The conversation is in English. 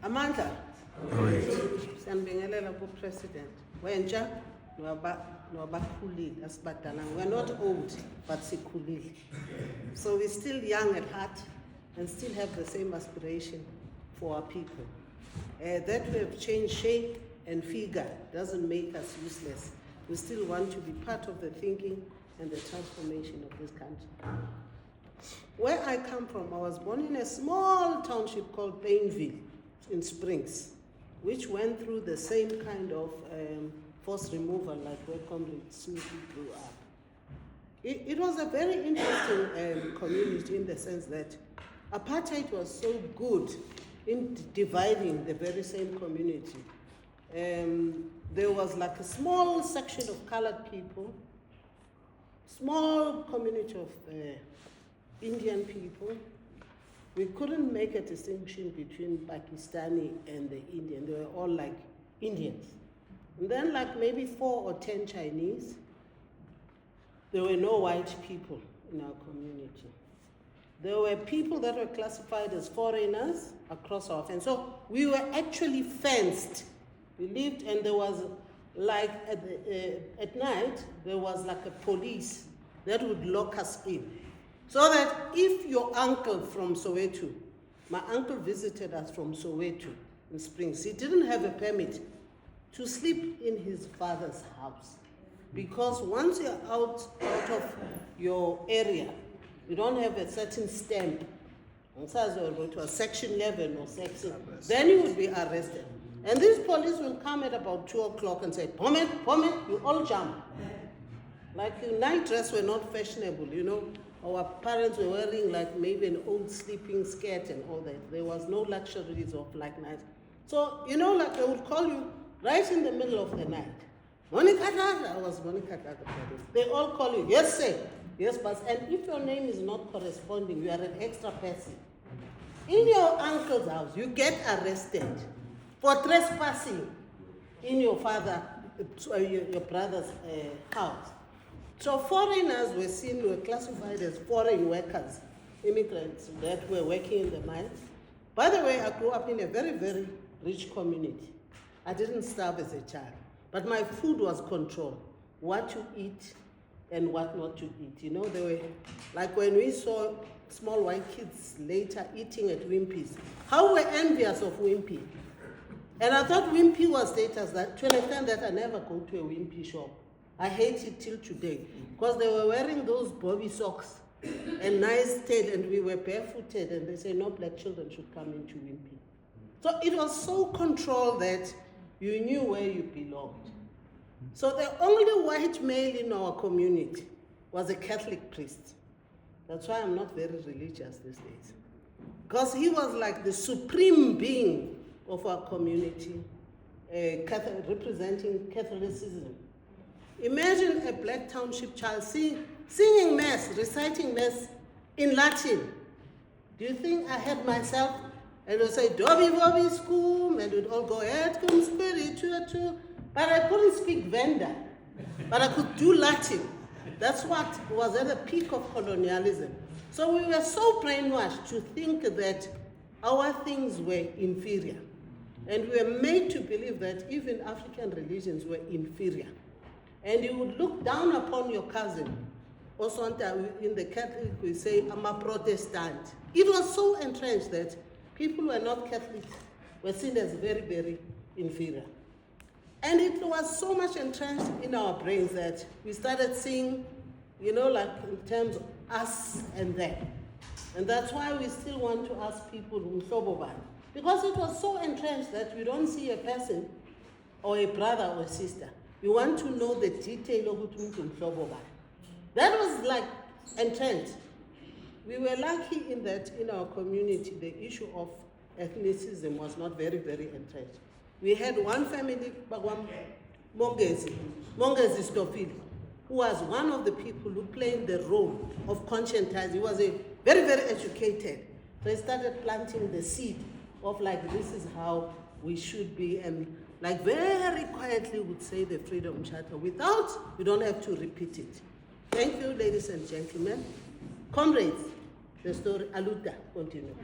Amandla, siyambingelela ku-President. Wentsha nobakhulile asibadala. We're not old, but sikhulile. So we're still young at heart and still have the same aspiration for our people. That we have changed shape and figure doesn't make us useless. We still want to be part of the thinking and the transformation of this country. Where I come from, I was born in a small township called Plainville in Springs, which went through the same kind of forced removal like where Comrade Susie grew up. It was a very interesting community in the sense that apartheid was so good in dividing the very same community. There was like a small section of colored people, small community of Indian people. We couldn't make a distinction between Pakistani and the Indian. They were all like Indians. And then like maybe 4 or 10 Chinese. There were no white people in our community. There were people that were classified as foreigners across our fence. So we were actually fenced. We lived, and there was like at night, there was like a police that would lock us in. So that if your uncle from Soweto, my uncle visited us from Soweto in Springs, he didn't have a permit to sleep in his father's house. Because once you're out of your area, you don't have a certain stamp, to a section 11 or section, then you would be arrested. And these police will come at about 2 o'clock and say, Pomet, you all jump. Like night dress were not fashionable, you know. Our parents were wearing like maybe an old sleeping skirt and all that. There was no luxuries of like night. So, you know, like they would call you right in the middle of the night. Monica Tata, I was Monica Tata. They all call you, yes sir, yes boss. And if your name is not corresponding, you are an extra person. In your uncle's house, you get arrested for trespassing in your your brother's house. So foreigners were classified as foreign workers, immigrants that were working in the mines. By the way, I grew up in a very, very rich community. I didn't starve as a child, but my food was controlled, what to eat and what not to eat. You know, they were, like when we saw small white kids later eating at Wimpy's, how we were envious of Wimpy. And I thought Wimpy was status, that to an extent that I never go to a Wimpy shop. I hate it till today, because they were wearing those bobby socks and nice tail, and we were barefooted, and they say no black children should come into Wimpy. So it was so controlled that you knew where you belonged. So the only white male in our community was a Catholic priest. That's why I'm not very religious these days. Because he was like the supreme being of our community, representing Catholicism. Imagine a black township child singing mass, reciting mass in Latin. Do you think I had myself? And we'll say, Dobby Bobby Scoom, and we'd all go, Et cum spiritu. But I couldn't speak Venda, but I could do Latin. That's what was at the peak of colonialism. So we were so brainwashed to think that our things were inferior. And we were made to believe that even African religions were inferior. And you would look down upon your cousin. Also in the Catholic, we say, I'm a Protestant. It was so entrenched that people who were not Catholic were seen as very, very inferior. And it was so much entrenched in our brains that we started seeing, you know, like in terms of us and them. And that's why we still want to ask people umhlobo. Because it was so entrenched that we don't see a person or a brother or a sister. We want to know the detail of umhlobo. That was like entrenched. We were lucky in that in our community, the issue of ethnicism was not very, very entrenched. We had one family, Mongezi Stofili, who was one of the people who played the role of conscientizing. He was a very, very educated. So he started planting the seed of like, this is how we should be, and like very quietly would say the Freedom Charter without, you don't have to repeat it. Thank you, ladies and gentlemen. Comrades, the story, Aluta, continue.